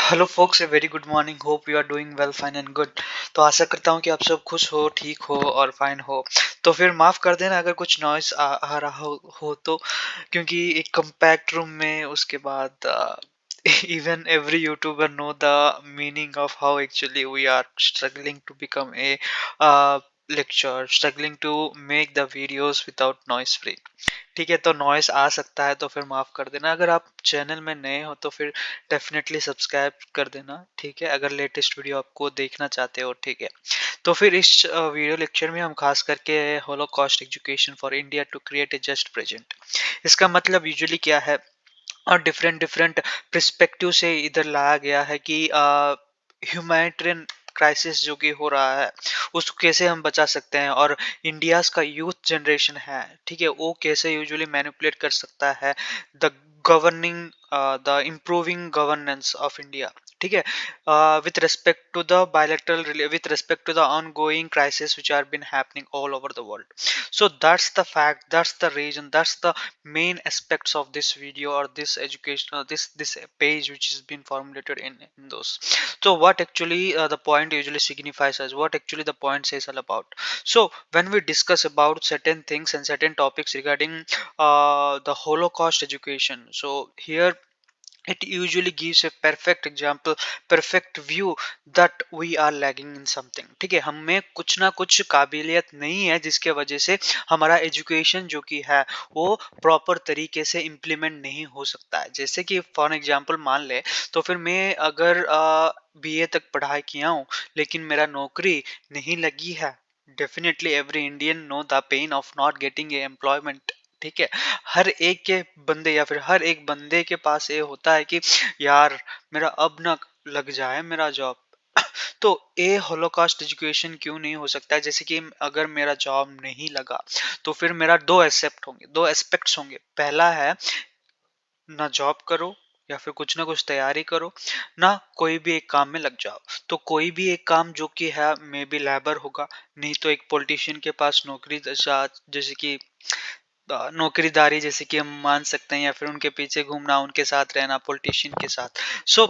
Hello folks, a very good morning. Hope you are doing well, fine and good. तो आशा करता हूँ कि आप सब खुश हो, ठीक हो और फाइन हो। तो फिर माफ़ कर देना अगर कुछ नॉइस आ रहा हो तो, क्योंकि एक कम्पैक्ट रूम में उसके बाद even every YouTuber know the meaning of how actually we are struggling to become a lecturer, struggling to make the videos without noise free। ठीक है, तो नॉइस आ सकता है तो फिर माफ़ कर देना। अगर आप चैनल में नए हो तो फिर डेफ़िनेटली सब्सक्राइब कर देना, ठीक है? अगर लेटेस्ट वीडियो आपको देखना चाहते हो, ठीक है? तो फिर इस वीडियो लेक्चर में हम खास करके holocaust education for India to create a just present, इसका मतलब यूजुअली क्या है और डिफरेंट डिफरेंट पर्सपेक्टिव से इधर लाया गया है कि ह्यूमैनिटेरियन क्राइसिस जो कि हो रहा है उसको कैसे हम बचा सकते हैं, और इंडियाज का यूथ जनरेशन है, ठीक है, वो कैसे यूजुअली मैनिपुलेट कर सकता है the governing the improving governance of India, ठीक है, with respect to the with respect to the ongoing crisis which are been happening all over the world. So that's the fact, that's the reason, that's the main aspects of this video or this educational this page which has been formulated in those. So what actually the point usually signifies as, what actually the point says all about. So when we discuss about certain things and certain topics regarding the Holocaust education, so here it usually gives a perfect example, perfect view that we are lagging in something, ठीक है, हमें कुछ ना कुछ काबिलियत नहीं है जिसके वजह से हमारा एजुकेशन जो कि है वो प्रॉपर तरीके से इम्प्लीमेंट नहीं हो सकता है। जैसे कि फॉर एग्जांपल मान ले, तो फिर मैं अगर बीए तक पढ़ाई किया हूँ लेकिन मेरा नौकरी नहीं लगी है, definitely every Indian know the pain of not getting a employment, ठीक है। हर एक के बंदे या फिर हर एक बंदे के पास ये होता है कि यार मेरा अब ना लग जाए मेरा जॉब। तो ये होलोकॉस्ट एजुकेशन क्यों नहीं हो सकता है? जैसे कि अगर मेरा जॉब नहीं लगा तो फिर मेरा दो एस्पेक्ट होंगे, दो एस्पेक्ट्स होंगे। पहला है ना जॉब करो या फिर कुछ ना कुछ तैयारी करो, ना कोई भी एक काम में लग जाओ। तो कोई भी एक काम जो कि है मे बी लेबर होगा, नहीं तो एक पॉलिटिशियन के पास नौकरी जैसे कि नौकरीदारी जैसे कि हम मान सकते हैं, या फिर उनके पीछे घूमना, उनके साथ रहना, पॉलिटिशियन के साथ। सो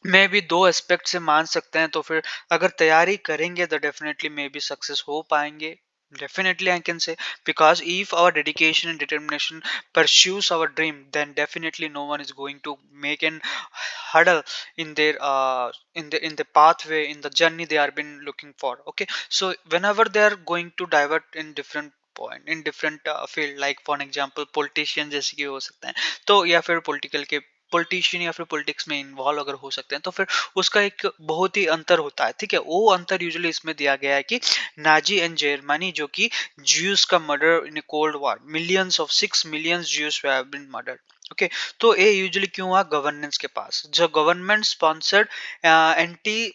मे बी दो एस्पेक्ट से मान सकते हैं। तो फिर अगर तैयारी करेंगे तो डेफिनेटली मे बी सक्सेस हो पाएंगे। Definitely, I can say, because if our dedication and determination pursues our dream, then definitely no one is going to make an hurdle in their in the pathway, in the journey they are been looking for. Okay, so whenever they are going to divert in different point in different field, like for an example politician जैसे कि हो सकते हैं, तो या फिर political के politician या फिर पॉलिटिक्स में इन्वॉल्व अगर हो सकते हैं, तो फिर उसका एक बहुत ही अंतर होता है, ठीक है। वो अंतर यूजुअली इसमें दिया गया है कि नाजी एंड जर्मनी जो कि ज्यूज का murder in cold war, millions of 6 million Jews have been murdered. Okay, तो ये यूजुअली क्यों हुआ? गवर्नेंस के पास, जो government sponsored anti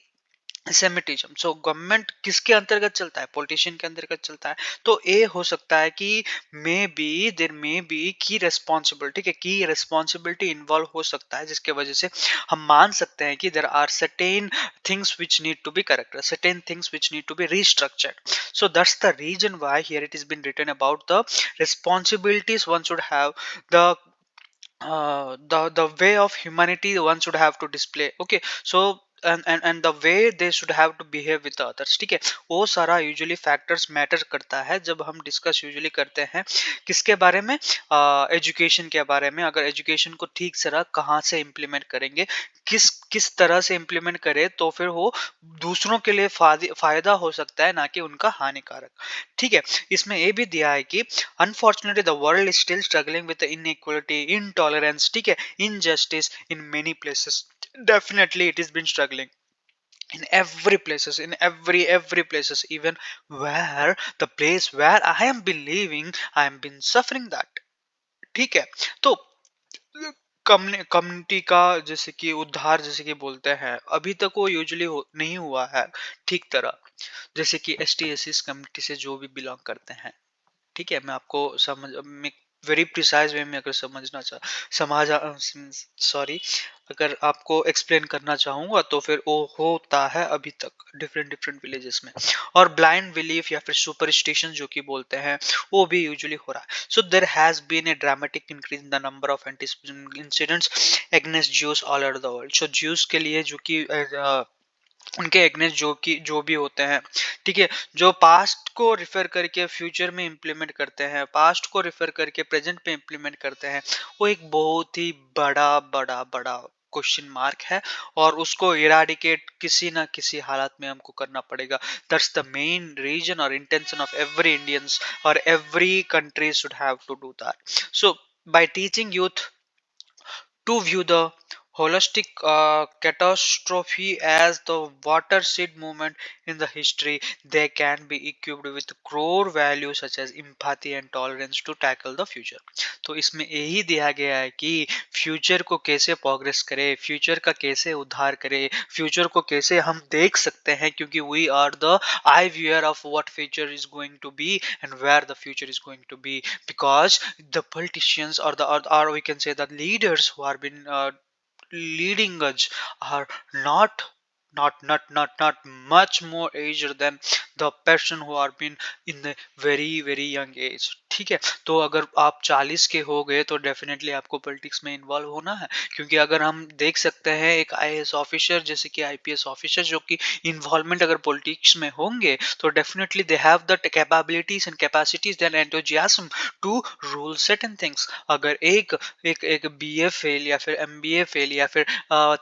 semitism. So government किसके अंतर्गत चलता है? पॉलिटिशियन के अंतर्गत चलता है। तो ये हो सकता है कि may be there may be की रेस्पॉन्सिबिलिटी, ठीक है, की रेस्पॉन्सिबिलिटी इन्वॉल्व हो सकता है, जिसके वजह से हम मान सकते हैं कि there are certain things which need to be corrected, certain things which need to be restructured. So that's the reason why here it is been written about the responsibilities one should have, the the way of humanity one should have to display. Okay, so and the way they should have to behave with others, ठीक है। वो सारा usually factors matter करता है जब हम discuss usually करते हैं किसके बारे में, एजुकेशन के बारे में। अगर एजुकेशन को ठीक से कहाँ से इम्प्लीमेंट करेंगे, किस किस तरह से इम्प्लीमेंट करें, तो फिर वो दूसरों के लिए फायदा हो सकता है, ना कि उनका हानिकारक, ठीक है। इसमें ये भी दिया है कि unfortunately the world is still struggling with the inequality, intolerance, ठीक है, injustice in many places. Definitely it has been struggling in every places, in every places, even where the place where I am believing I am been suffering that, ठीक है। तो community का जैसे कि उद्धार जैसे कि बोलते हैं, अभी तक वो यूजुअली नहीं हुआ है ठीक तरह, जैसे कि एस टी एस कम्युनिटी से जो भी बिलोंग करते हैं, ठीक है। मैं आपको समझ मैं वेरी प्रिसाइज वे में अगर समझा सॉरी अगर आपको एक्सप्लेन करना चाहूंगा तो फिर वो होता है अभी तक डिफरेंट डिफरेंट विलेजेस में। और ब्लाइंड बिलीफ या फिर सुपरस्टिशन जो कि बोलते हैं, वो भी यूजुअली हो रहा है। So there has been a dramatic increase in the number of anti incidents against Jews all over the world. So Jews के लिए जो कि उनके एग्नेस्ट जो भी होते हैं, ठीक है, जो पास्ट को रिफर करके फ्यूचर में इंप्लीमेंट करते हैं, पास्ट को रिफर करके प्रेजेंट में इंप्लीमेंट करते हैं, वो एक बहुत ही बड़ा बड़ा बड़ा क्वेश्चन मार्क है। और उसको इराडिकेट किसी ना किसी हालत में हमको करना पड़ेगा। दैट्स द मेन रीजन और इंटेंशन ऑफ एवरी इंडियंस और every country should have to do that. So by teaching youth to view the holistic catastrophe as the watershed moment in the history, they can be equipped with core values such as empathy and tolerance to tackle the future। तो इसमें यही दिया गया है कि future को कैसे progress करे, फ्यूचर का कैसे उद्धार करे, फ्यूचर को कैसे हम देख सकते हैं, क्योंकि we are the eye viewer of what future is going to be and where the future is going to be, because the politicians or we can say the leaders who are been leading us are not not much more aged than the person who are been in the very young age। ठीक है, तो अगर आप 40 के हो गए तो definitely आपको पॉलिटिक्स में इन्वॉल्व होना है। क्योंकि अगर हम देख सकते हैं एक आईएएस ऑफिसर जैसे कि आईपीएस ऑफिसर जो कि इन्वॉल्वमेंट अगर पॉलिटिक्स में होंगे, तो definitely they have the capabilities and capacities and enthusiasm to rule certain things. अगर एक बीए फेल या फिर एमबीए फेल या फिर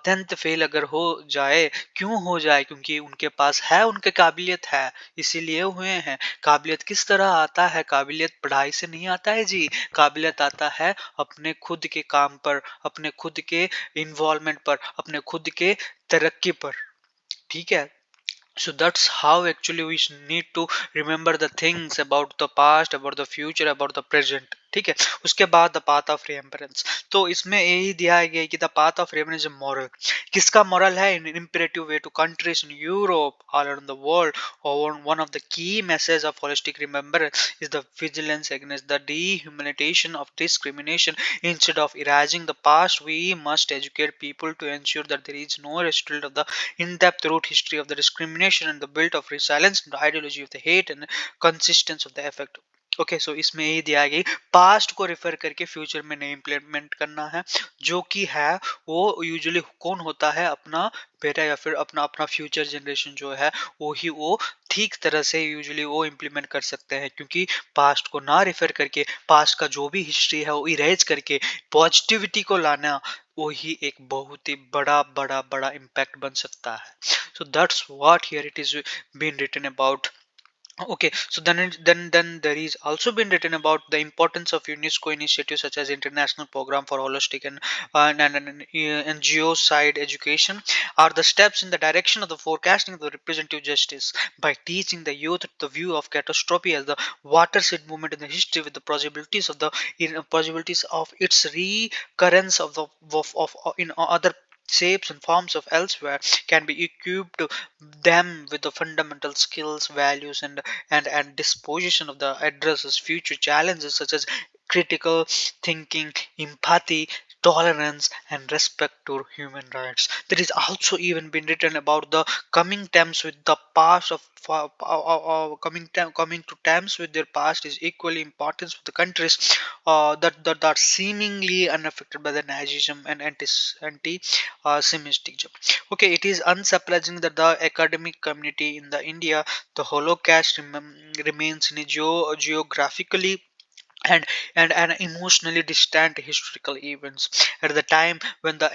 10th फेल अगर हो जाए, क्यों हो जाए? क्योंकि उनके पास है, उनके काबिलियत है, इसीलिए हुए हैं। काबिलियत किस तरह आता है? काबिलियत पढ़ाई से नहीं आता है जी, काबिलियत आता है अपने खुद के काम पर, अपने खुद के इन्वॉल्वमेंट पर, अपने खुद के तरक्की पर। ठीक है, so that's how actually we need to remember the things about the past, about the future, about the present। ठीक है, उसके बाद द पाथ ऑफ रिमेम्बरेंस। तो इसमें यही दिया गया है कि the path of remembrance moral. किसका मॉरल है? In imperative way to countries in Europe all around the world. और one of the key message of holistic remembrance is the vigilance against the dehumanization of discrimination। instead of erasing the past, we must educate people to ensure that there is no restoration of the in-depth root history of the discrimination and the build of resilience and the ideology of the hate and consistence of the effect। Okay, so इसमें यही दिया गया past को refer करके future में नहीं implement करना है। जो कि है वो यूजुअली कौन होता है? अपना बेटा या फिर अपना अपना फ्यूचर जनरेशन जो है, वो ही वो ठीक तरह से यूजुअली वो इम्प्लीमेंट कर सकते हैं। क्योंकि पास्ट को ना रिफर करके, पास्ट का जो भी हिस्ट्री है वो इरेज करके पॉजिटिविटी को लाना, वो ही एक बहुत ही बड़ा बड़ा बड़ा इम्पैक्ट बन सकता है। So that's what here it is been written about. Okay, so then there is also been written about the importance of UNESCO initiatives such as International Program for Holistic and Geocide Education are the steps in the direction of the forecasting of the representative justice by teaching the youth the view of catastrophe as the watershed movement in the history with the possibilities of its recurrence of in other shapes and forms of elsewhere, can be equipped them with the fundamental skills, values, and disposition of the addresses future challenges such as critical thinking, empathy, tolerance, and respect to human rights. There is also even been written about the coming terms with the past of coming to terms with their past is equally important for the countries that are seemingly unaffected by the Nazism and anti-Semitism. Okay, it is unsurprising that the academic community in the India, the Holocaust remains in a geographically and and emotionally distant historical events. At the time when the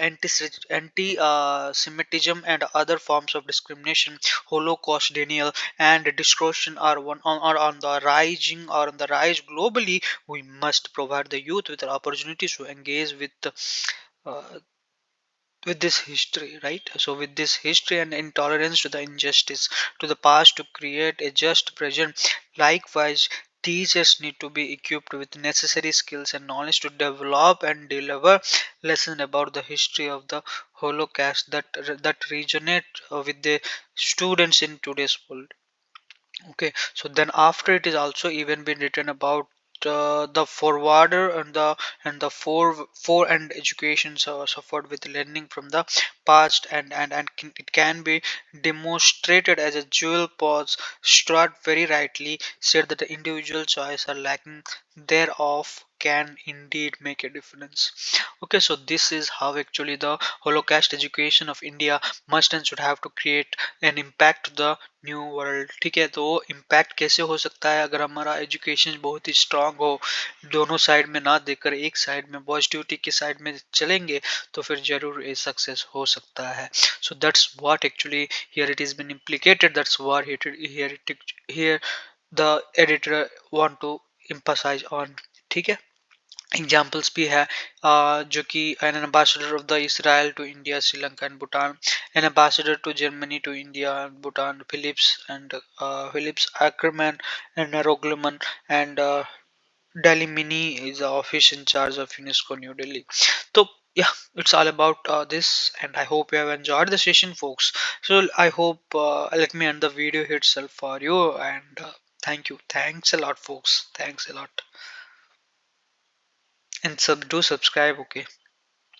anti-Semitism and other forms of discrimination, Holocaust denial, and distortion are on the rising or on the rise globally, we must provide the youth with the opportunities to engage uh, with this history, right? So with this history and intolerance to the injustice to the past to create a just present. Likewise, teachers need to be equipped with necessary skills and knowledge to develop and deliver lessons about the history of the Holocaust that resonate with the students in today's world. Okay, so then after it is also even been written about the forwarder and the four and education suffered with learning from the past, it can be demonstrated as a jewel pause. Stuart very rightly said that the individual choice or lacking thereof can indeed make a difference. Okay, so this is how actually the Holocaust education of India must and should have to create an impact to the new world. ठीक है, तो impact कैसे हो सकता है अगर हमारा education बहुत ही स्ट्रांग हो, दोनों साइड में ना देकर एक साइड में पॉजिटिविटी की साइड में चलेंगे, तो फिर जरूर ये सक्सेस हो सकता है। So that's what actually here it is been implicated, that's what here the editor want to emphasize on. ठीक है, एग्जाम्पल्स भी है जो कि an ambassador of the Israel to India, Sri Lanka and Bhutan, an ambassador to Germany to India and Bhutan, Philipp ackerman and Rogleman, and Delhi Mini is the office in charge of UNESCO New Delhi. So yeah, it's all about this, and I hope you have enjoyed the session, folks. So I hope let me end the video here itself for you, and thanks a lot, folks. Thanks a lot, and do subscribe. Okay.